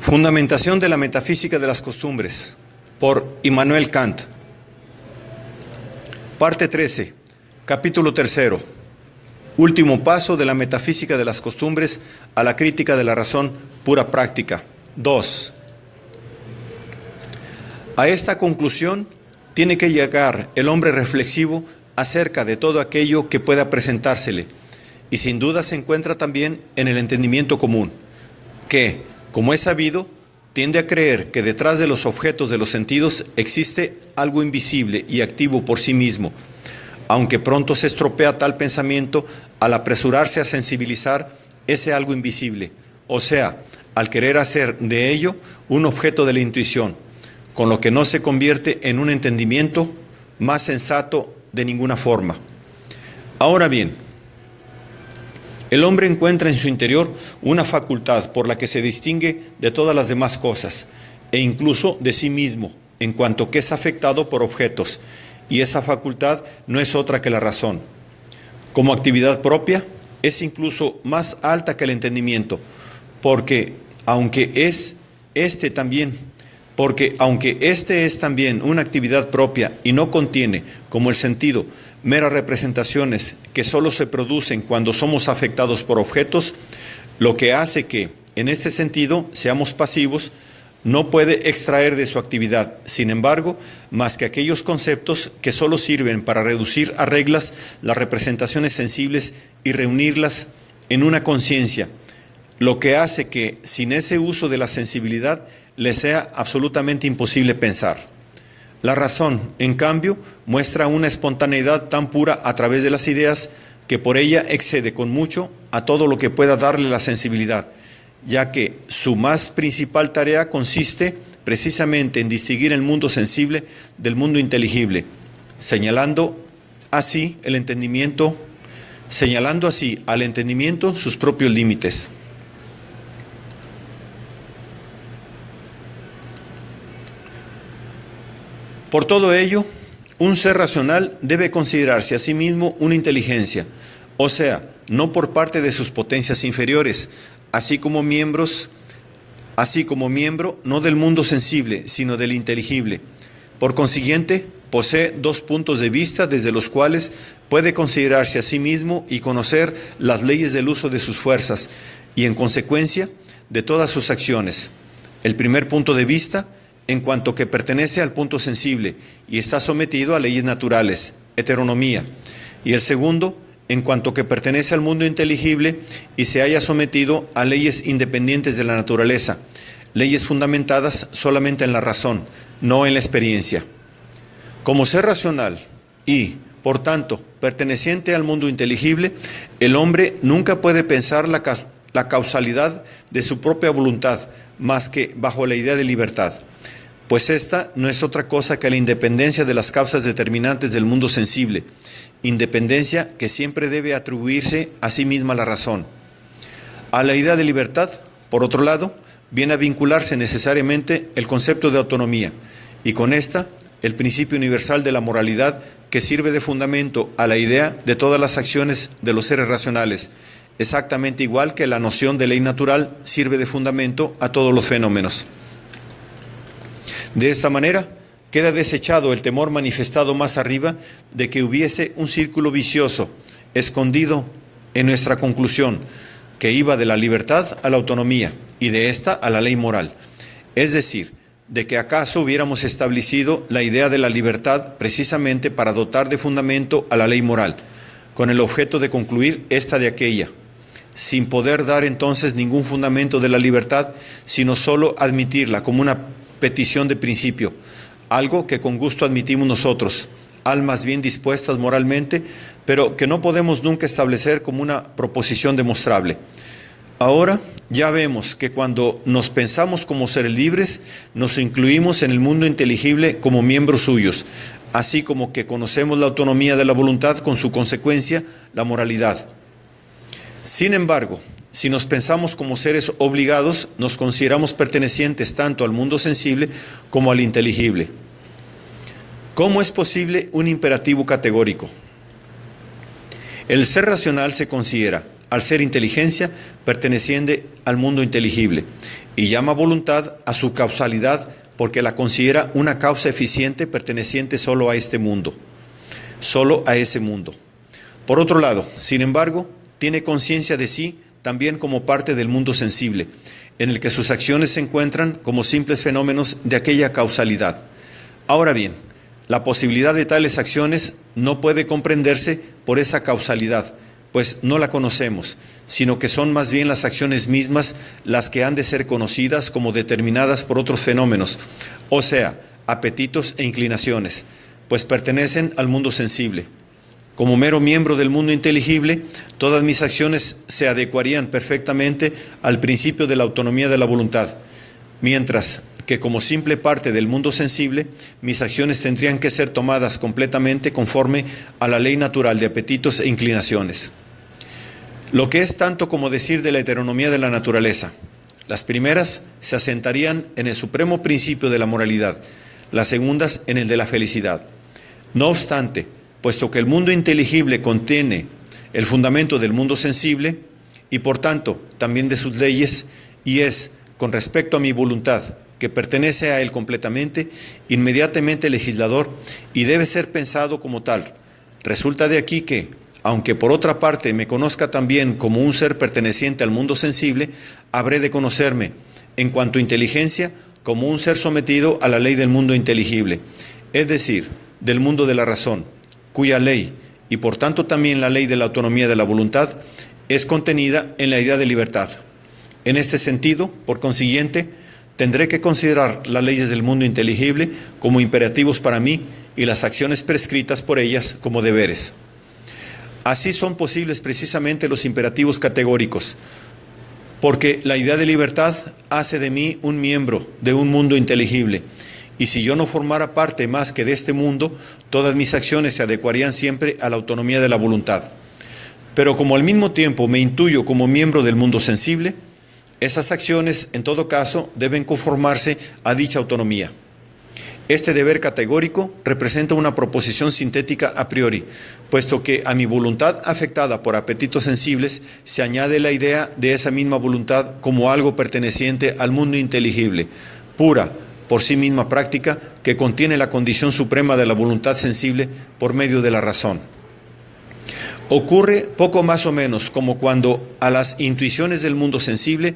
Fundamentación de la metafísica de las costumbres, por Immanuel Kant. Parte 13, capítulo 3. Último paso de la metafísica de las costumbres a la crítica de la razón pura práctica. 2. A esta conclusión tiene que llegar el hombre reflexivo acerca de todo aquello que pueda presentársele, y sin duda se encuentra también en el entendimiento común, que, como es sabido, tiende a creer que detrás de los objetos de los sentidos existe algo invisible y activo por sí mismo, aunque pronto se estropea tal pensamiento al apresurarse a sensibilizar ese algo invisible, o sea, al querer hacer de ello un objeto de la intuición, con lo que no se convierte en un entendimiento más sensato de ninguna forma. Ahora bien, el hombre encuentra en su interior una facultad por la que se distingue de todas las demás cosas, e incluso de sí mismo, en cuanto que es afectado por objetos, y esa facultad no es otra que la razón. Como actividad propia, es incluso más alta que el entendimiento, porque aunque este es también una actividad propia y no contiene, como el sentido, meras representaciones que solo se producen cuando somos afectados por objetos, lo que hace que, en este sentido, seamos pasivos, no puede extraer de su actividad, sin embargo, más que aquellos conceptos que solo sirven para reducir a reglas las representaciones sensibles y reunirlas en una conciencia, lo que hace que, sin ese uso de la sensibilidad, le sea absolutamente imposible pensar. La razón, en cambio, muestra una espontaneidad tan pura a través de las ideas que por ella excede con mucho a todo lo que pueda darle la sensibilidad, ya que su más principal tarea consiste precisamente en distinguir el mundo sensible del mundo inteligible, señalando así al entendimiento sus propios límites. Por todo ello, un ser racional debe considerarse a sí mismo una inteligencia, o sea, no por parte de sus potencias inferiores, así como miembro no del mundo sensible, sino del inteligible. Por consiguiente, posee dos puntos de vista desde los cuales puede considerarse a sí mismo y conocer las leyes del uso de sus fuerzas y, en consecuencia, de todas sus acciones. El primer punto de vista, en cuanto que pertenece al punto sensible y está sometido a leyes naturales, heteronomía, y el segundo, en cuanto que pertenece al mundo inteligible y se haya sometido a leyes independientes de la naturaleza, leyes fundamentadas solamente en la razón, no en la experiencia. Como ser racional y, por tanto, perteneciente al mundo inteligible, el hombre nunca puede pensar la causalidad de su propia voluntad, más que bajo la idea de libertad, pues esta no es otra cosa que la independencia de las causas determinantes del mundo sensible, independencia que siempre debe atribuirse a sí misma la razón. A la idea de libertad, por otro lado, viene a vincularse necesariamente el concepto de autonomía, y con esta, el principio universal de la moralidad que sirve de fundamento a la idea de todas las acciones de los seres racionales, exactamente igual que la noción de ley natural sirve de fundamento a todos los fenómenos. De esta manera, queda desechado el temor manifestado más arriba de que hubiese un círculo vicioso escondido en nuestra conclusión, que iba de la libertad a la autonomía y de esta a la ley moral. Es decir, de que acaso hubiéramos establecido la idea de la libertad precisamente para dotar de fundamento a la ley moral, con el objeto de concluir esta de aquella, sin poder dar entonces ningún fundamento de la libertad, sino solo admitirla como una petición de principio, algo que con gusto admitimos nosotros, almas bien dispuestas moralmente, pero que no podemos nunca establecer como una proposición demostrable. Ahora ya vemos que cuando nos pensamos como seres libres, nos incluimos en el mundo inteligible como miembros suyos, así como que conocemos la autonomía de la voluntad con su consecuencia, la moralidad. Sin embargo, si nos pensamos como seres obligados, nos consideramos pertenecientes tanto al mundo sensible como al inteligible. ¿Cómo es posible un imperativo categórico? El ser racional se considera, al ser inteligencia perteneciente al mundo inteligible, y llama voluntad a su causalidad porque la considera una causa eficiente perteneciente solo a este mundo, solo a ese mundo. Por otro lado, sin embargo, tiene conciencia de sí también como parte del mundo sensible, en el que sus acciones se encuentran como simples fenómenos de aquella causalidad. Ahora bien, la posibilidad de tales acciones no puede comprenderse por esa causalidad, pues no la conocemos, sino que son más bien las acciones mismas las que han de ser conocidas como determinadas por otros fenómenos, o sea, apetitos e inclinaciones, pues pertenecen al mundo sensible. Como mero miembro del mundo inteligible, todas mis acciones se adecuarían perfectamente al principio de la autonomía de la voluntad, mientras que como simple parte del mundo sensible, mis acciones tendrían que ser tomadas completamente conforme a la ley natural de apetitos e inclinaciones. Lo que es tanto como decir de la heteronomía de la naturaleza. Las primeras se asentarían en el supremo principio de la moralidad, las segundas en el de la felicidad. No obstante, puesto que el mundo inteligible contiene el fundamento del mundo sensible y por tanto también de sus leyes, y es, con respecto a mi voluntad, que pertenece a él completamente, inmediatamente legislador y debe ser pensado como tal. Resulta de aquí que, aunque por otra parte me conozca también como un ser perteneciente al mundo sensible, habré de conocerme, en cuanto a inteligencia, como un ser sometido a la ley del mundo inteligible, es decir, del mundo de la razón, cuya ley, y por tanto también la ley de la autonomía de la voluntad, es contenida en la idea de libertad. En este sentido, por consiguiente, tendré que considerar las leyes del mundo inteligible como imperativos para mí y las acciones prescritas por ellas como deberes. Así son posibles precisamente los imperativos categóricos, porque la idea de libertad hace de mí un miembro de un mundo inteligible, y si yo no formara parte más que de este mundo, todas mis acciones se adecuarían siempre a la autonomía de la voluntad. Pero como al mismo tiempo me intuyo como miembro del mundo sensible, esas acciones, en todo caso, deben conformarse a dicha autonomía. Este deber categórico representa una proposición sintética a priori, puesto que a mi voluntad afectada por apetitos sensibles se añade la idea de esa misma voluntad como algo perteneciente al mundo inteligible, pura, por sí misma práctica, que contiene la condición suprema de la voluntad sensible por medio de la razón. Ocurre poco más o menos como cuando a las intuiciones del mundo sensible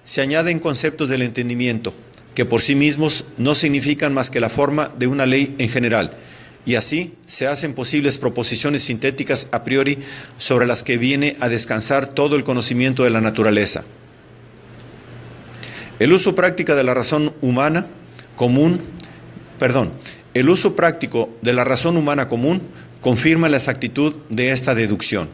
se añaden conceptos del entendimiento, que por sí mismos no significan más que la forma de una ley en general, y así se hacen posibles proposiciones sintéticas a priori sobre las que viene a descansar todo el conocimiento de la naturaleza. El uso práctico de la razón humana común confirma la exactitud de esta deducción.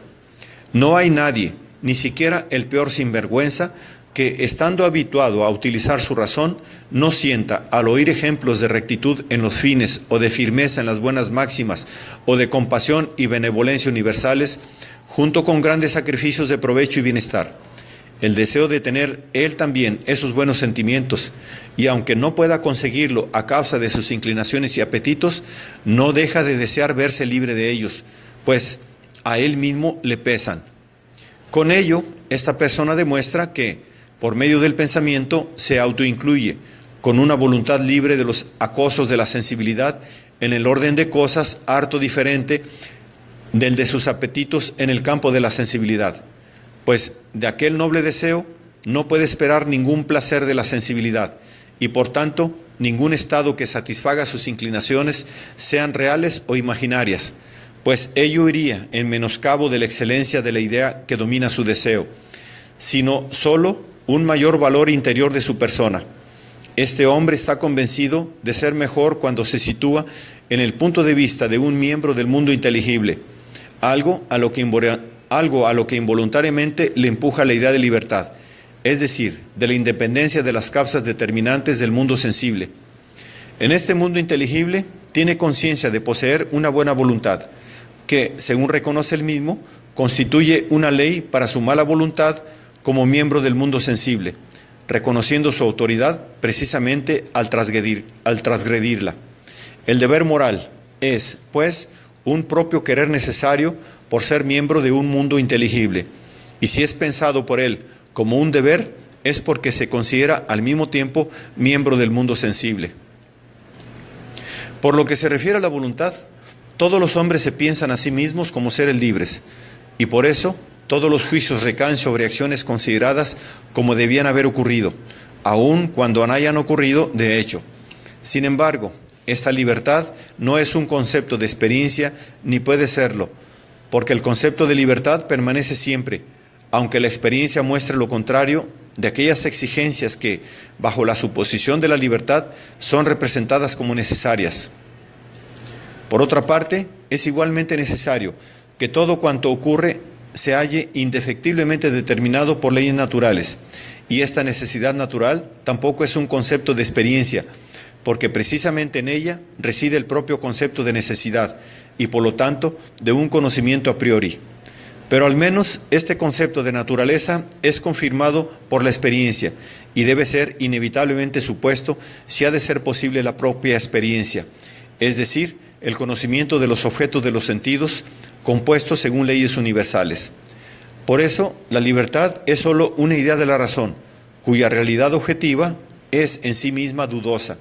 No hay nadie, ni siquiera el peor sinvergüenza, que, estando habituado a utilizar su razón, no sienta, al oír ejemplos de rectitud en los fines, o de firmeza en las buenas máximas, o de compasión y benevolencia universales, junto con grandes sacrificios de provecho y bienestar, el deseo de tener él también esos buenos sentimientos, y aunque no pueda conseguirlo a causa de sus inclinaciones y apetitos, no deja de desear verse libre de ellos, pues a él mismo le pesan. Con ello, esta persona demuestra que, por medio del pensamiento, se autoincluye, con una voluntad libre de los acosos de la sensibilidad, en el orden de cosas harto diferente del de sus apetitos en el campo de la sensibilidad, pues de aquel noble deseo no puede esperar ningún placer de la sensibilidad, y por tanto ningún estado que satisfaga sus inclinaciones, sean reales o imaginarias, pues ello iría en menoscabo de la excelencia de la idea que domina su deseo, sino solo un mayor valor interior de su persona. Este hombre está convencido de ser mejor cuando se sitúa en el punto de vista de un miembro del mundo inteligible, algo a lo que involuntariamente le empuja la idea de libertad, es decir, de la independencia de las causas determinantes del mundo sensible. En este mundo inteligible tiene conciencia de poseer una buena voluntad, que, según reconoce él mismo, constituye una ley para su mala voluntad como miembro del mundo sensible, reconociendo su autoridad precisamente al transgredirla. El deber moral es, pues, un propio querer necesario por ser miembro de un mundo inteligible, y si es pensado por él como un deber, es porque se considera al mismo tiempo miembro del mundo sensible. Por lo que se refiere a la voluntad, todos los hombres se piensan a sí mismos como seres libres, y por eso todos los juicios recaen sobre acciones consideradas como debían haber ocurrido, aun cuando no hayan ocurrido de hecho. Sin embargo, esta libertad no es un concepto de experiencia ni puede serlo, porque el concepto de libertad permanece siempre, aunque la experiencia muestre lo contrario de aquellas exigencias que, bajo la suposición de la libertad, son representadas como necesarias. Por otra parte, es igualmente necesario que todo cuanto ocurre se halle indefectiblemente determinado por leyes naturales, y esta necesidad natural tampoco es un concepto de experiencia, porque precisamente en ella reside el propio concepto de necesidad, y por lo tanto de un conocimiento a priori. Pero al menos este concepto de naturaleza es confirmado por la experiencia y debe ser inevitablemente supuesto si ha de ser posible la propia experiencia, es decir, el conocimiento de los objetos de los sentidos compuestos según leyes universales. Por eso, la libertad es sólo una idea de la razón, cuya realidad objetiva es en sí misma dudosa,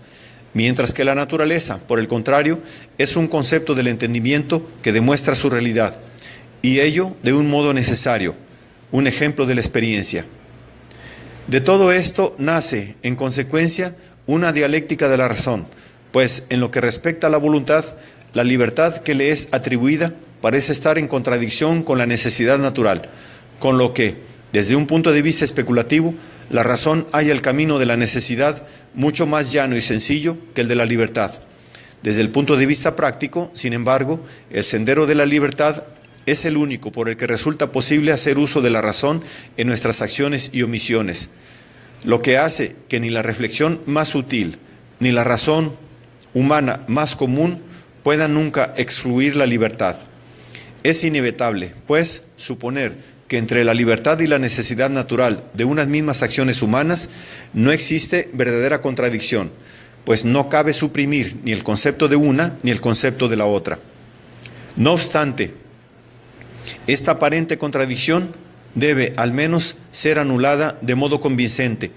mientras que la naturaleza, por el contrario, es un concepto del entendimiento que demuestra su realidad, y ello de un modo necesario, un ejemplo de la experiencia. De todo esto nace, en consecuencia, una dialéctica de la razón, pues en lo que respecta a la voluntad, la libertad que le es atribuida parece estar en contradicción con la necesidad natural, con lo que, desde un punto de vista especulativo, la razón halla el camino de la necesidad mucho más llano y sencillo que el de la libertad. Desde el punto de vista práctico, sin embargo, el sendero de la libertad es el único por el que resulta posible hacer uso de la razón en nuestras acciones y omisiones, lo que hace que ni la reflexión más sutil, ni la razón humana más común puedan nunca excluir la libertad. Es inevitable, pues, suponer que entre la libertad y la necesidad natural de unas mismas acciones humanas no existe verdadera contradicción, pues no cabe suprimir ni el concepto de una ni el concepto de la otra. No obstante, esta aparente contradicción debe al menos ser anulada de modo convincente,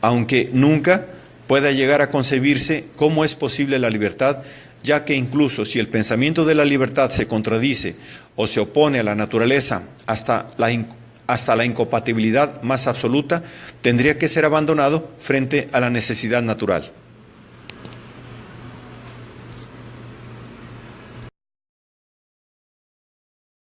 aunque nunca pueda llegar a concebirse cómo es posible la libertad, ya que incluso si el pensamiento de la libertad se contradice o se opone a la naturaleza hasta la incompatibilidad más absoluta, tendría que ser abandonado frente a la necesidad natural.